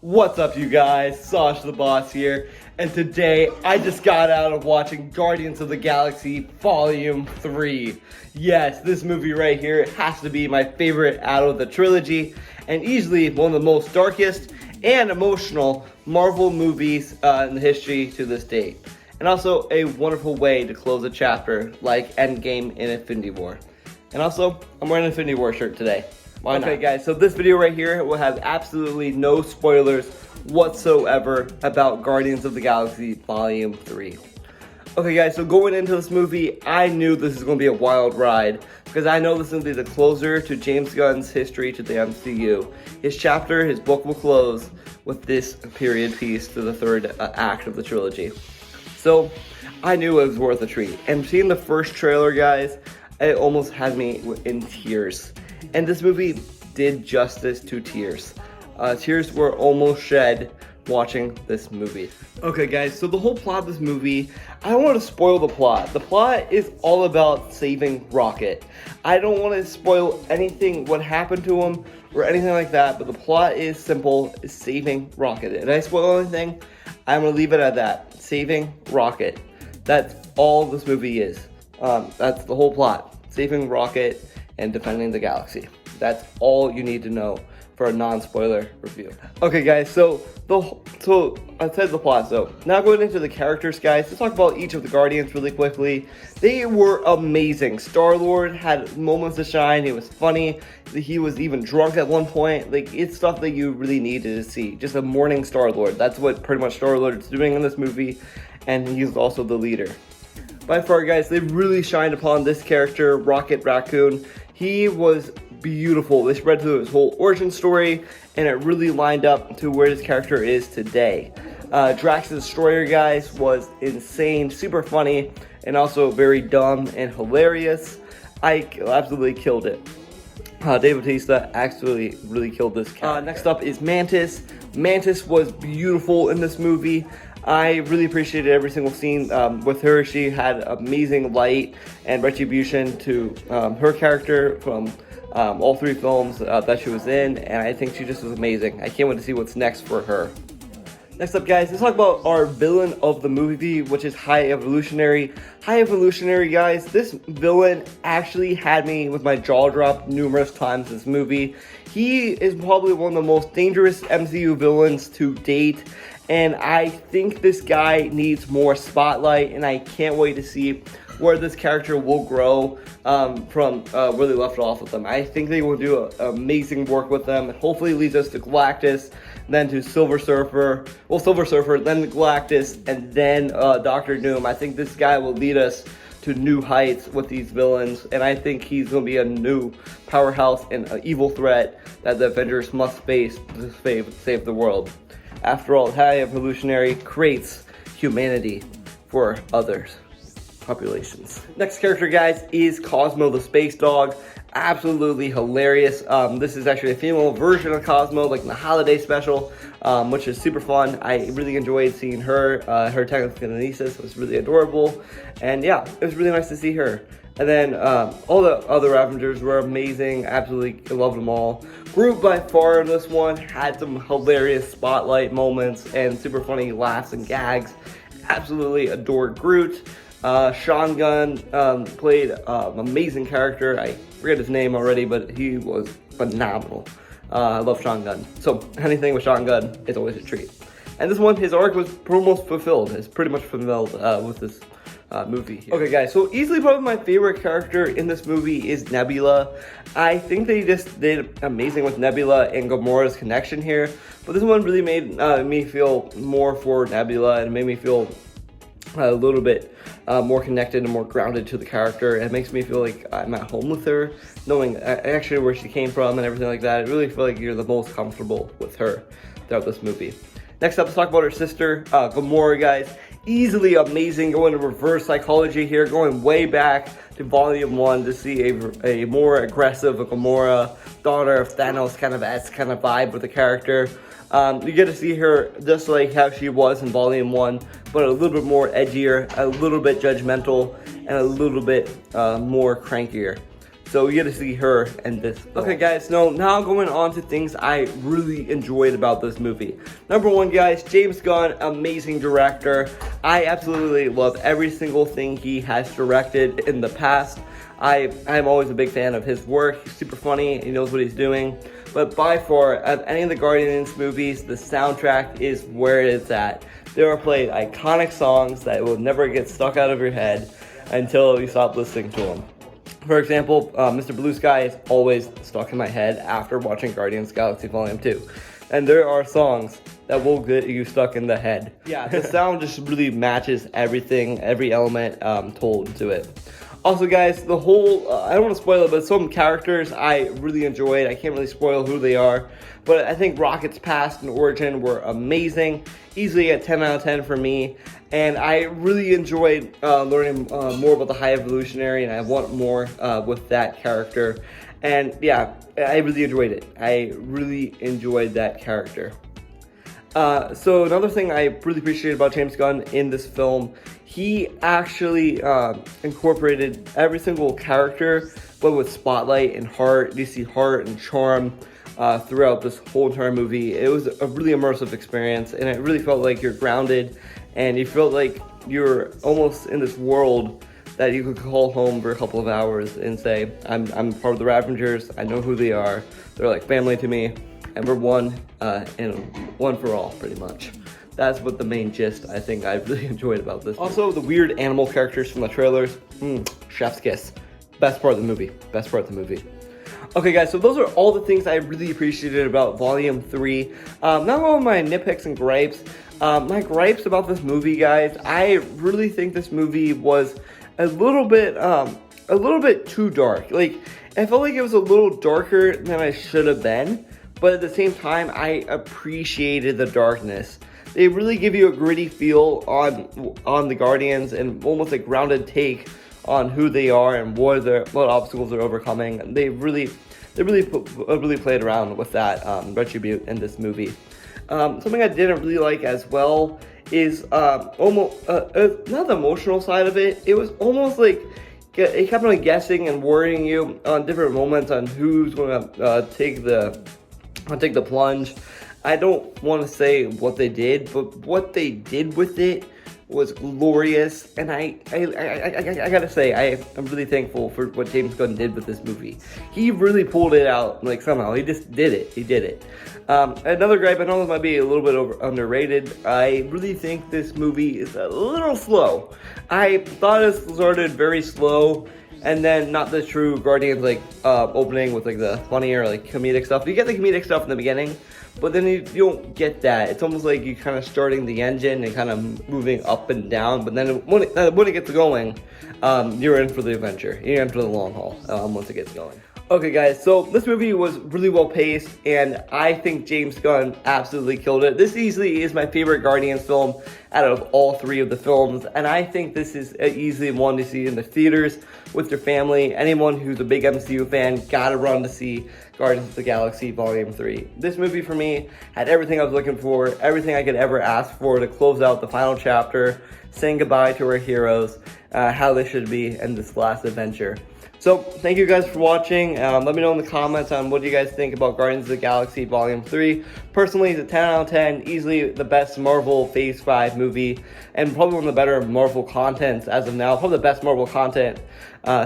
What's up, you guys? Sash the Boss here, and today I just got out of watching Guardians of the Galaxy Volume 3. Yes, this movie right here has to be my favorite out of the trilogy, and easily one of the most darkest and emotional Marvel movies in the history to this date. And also a wonderful way to close a chapter like Endgame and Infinity War. And also, I'm wearing an Infinity War shirt today. Why not? Okay guys, so this video right here will have absolutely no spoilers whatsoever about Guardians of the Galaxy Volume 3. Okay guys, so going into this movie, I knew this was going to be a wild ride because I know this is going to be the closer to James Gunn's history to the MCU. His chapter, his book will close with this period piece to the third act of the trilogy. So I knew it was worth a treat. And seeing the first trailer, guys, it almost had me in tears. And this movie did justice to tears. Tears were almost shed watching this movie. Okay guys, so the whole plot of this movie, I don't want to spoil the plot. The plot is all about saving Rocket. I don't want to spoil anything, what happened to him, or anything like that, but the plot is simple, is saving Rocket. Did I spoil anything? I'm going to leave it at that. Saving Rocket. That's all this movie is. That's the whole plot. Saving Rocket and defending the galaxy. That's all you need to know for a non-spoiler review. Okay guys, so I said the plot, so now going into the characters, guys, let's talk about each of the Guardians really quickly. They were amazing. Star-Lord had moments to shine, he was funny, he was even drunk at one point. Like, it's stuff that you really needed to see. Just a morning Star-Lord. That's what pretty much Star-Lord is doing in this movie, and he's also the leader. By far, guys, they really shined upon this character, Rocket Raccoon. He was beautiful. They spread through his whole origin story, and it really lined up to where this character is today. Drax the Destroyer, guys, was insane, super funny, and also very dumb and hilarious. Ike absolutely killed it. Dave Bautista actually really killed this character. Next up is Mantis. Mantis was beautiful in this movie. I really appreciated every single scene with her. She had amazing light and retribution to her character from all three films that she was in, and I think she just was amazing. I can't wait to see what's next for her. Next up, guys, let's talk about our villain of the movie, which is High Evolutionary. High Evolutionary, guys, this villain actually had me with my jaw dropped numerous times in this movie. He is probably one of the most dangerous MCU villains to date, and I think this guy needs more spotlight, and I can't wait to see where this character will grow from where they left off with them. I think they will do amazing work with them. Hopefully it leads us to Galactus, then to Silver Surfer, then to Galactus, and then Doctor Doom. I think this guy will lead us to new heights with these villains, and I think he's going to be a new powerhouse and an evil threat that the Avengers must face to save the world. After all, High Evolutionary creates humanity for others. Populations. Next character, guys, is Cosmo the Space Dog. Absolutely hilarious. This is actually a female version of Cosmo, like in the holiday special, which is super fun. I really enjoyed seeing her. Her telekinesis was really adorable, and yeah, it was really nice to see her. And then all the other Avengers were amazing. Absolutely loved them all. Groot, by far, in this one had some hilarious spotlight moments and super funny laughs and gags. Absolutely adored Groot. Sean Gunn played an amazing character. I forget his name already, but he was phenomenal. I love Sean Gunn. So anything with Sean Gunn is always a treat. And this one, his arc was almost fulfilled. It's pretty much fulfilled with this movie here. Okay guys, so easily probably my favorite character in this movie is Nebula. I think they just did amazing with Nebula and Gamora's connection here. But this one really made me feel more for Nebula, and made me feel a little bit more connected and more grounded to the character. It makes me feel like I'm at home with her, knowing actually where she came from and everything like that. I really feel like you're the most comfortable with her throughout this movie. Next up, let's talk about her sister, Gamora, guys. Easily amazing, going to reverse psychology here, going way back to Volume 1 to see a more aggressive Gamora, daughter of Thanos kind of vibe with the character. You get to see her just like how she was in Volume 1, but a little bit more edgier, a little bit judgmental, and a little bit more crankier. So so we get to see her in this film. Okay guys, now going on to things I really enjoyed about this movie. Number one guys, James Gunn, amazing director. I absolutely love every single thing he has directed in the past. I'm always a big fan of his work. He's super funny, he knows what he's doing. But by far, of any of the Guardians movies, the soundtrack is where it's at. They are played iconic songs that will never get stuck out of your head until you stop listening to them. For example, Mr. Blue Sky is always stuck in my head after watching Guardians Galaxy Volume 2. And there are songs that will get you stuck in the head. Yeah, the sound just really matches everything, every element told to it. Also guys, the whole, I don't want to spoil it, but some characters I really enjoyed. I can't really spoil who they are, but I think Rocket's past and origin were amazing. Easily a 10 out of 10 for me. And I really enjoyed learning more about the High Evolutionary, and I want more with that character. And yeah, I really enjoyed it. I really enjoyed that character. So another thing I really appreciated about James Gunn in this film, he actually incorporated every single character, but with spotlight and heart. You see heart and charm throughout this whole entire movie. It was a really immersive experience, and it really felt like you're grounded, and you felt like you're almost in this world that you could call home for a couple of hours and say, I'm part of the Ravengers, I know who they are, they're like family to me, and we're one, and one for all, pretty much. That's what the main gist I think I really enjoyed about this. Also, the weird animal characters from the trailers, chef's kiss. Best part of the movie, best part of the movie. Okay guys, so those are all the things I really appreciated about Volume 3. Not all of my nitpicks and gripes. My gripes about this movie, guys, I really think this movie was a little bit too dark. Like, I felt like it was a little darker than I should have been, but at the same time, I appreciated the darkness. They really give you a gritty feel on the Guardians and almost a grounded take on who they are and what obstacles they're overcoming. They really played around with that Retribute in this movie. Something I didn't really like as well is almost not the emotional side of it. It was almost like it kept on guessing and worrying you on different moments on who's going to take the plunge. I don't want to say what they did, but what they did with it was glorious, and I gotta say, I'm really thankful for what James Gunn did with this movie. He really pulled it out, like, somehow. He just did it. He did it. Another gripe, I know this might be a little bit underrated. I really think this movie is a little slow. I thought it started very slow, and then not the true Guardians, like, opening with, like, the funnier, like, comedic stuff. You get the comedic stuff in the beginning, but then you don't get that. It's almost like you kind of starting the engine and kind of moving up and down, but then when it gets going, you're in for the adventure. You're in for the long haul once it gets going. Okay guys, so this movie was really well paced, and I think James Gunn absolutely killed it. This easily is my favorite Guardians film out of all three of the films, and I think this is easily one to see in the theaters with your family. Anyone who's a big MCU fan gotta run to see Guardians of the Galaxy Volume 3. This movie for me had everything I was looking for, everything I could ever ask for to close out the final chapter, saying goodbye to our heroes, how they should be in this last adventure. So, thank you guys for watching. Let me know in the comments on what you guys think about Guardians of the Galaxy Volume 3. Personally, it's a 10 out of 10. Easily the best Marvel Phase 5 movie, and probably one of the better Marvel contents as of now. Probably the best Marvel content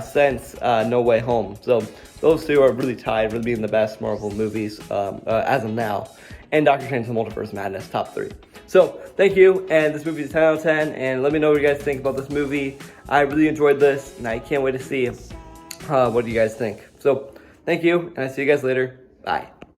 since No Way Home. So, those two are really tied for being the best Marvel movies as of now. And Doctor Strange in the Multiverse of Madness, top 3. So, thank you, and this movie is 10 out of 10, and let me know what you guys think about this movie. I really enjoyed this, and I can't wait to see what do you guys think. So, thank you, and I'll see you guys later. Bye.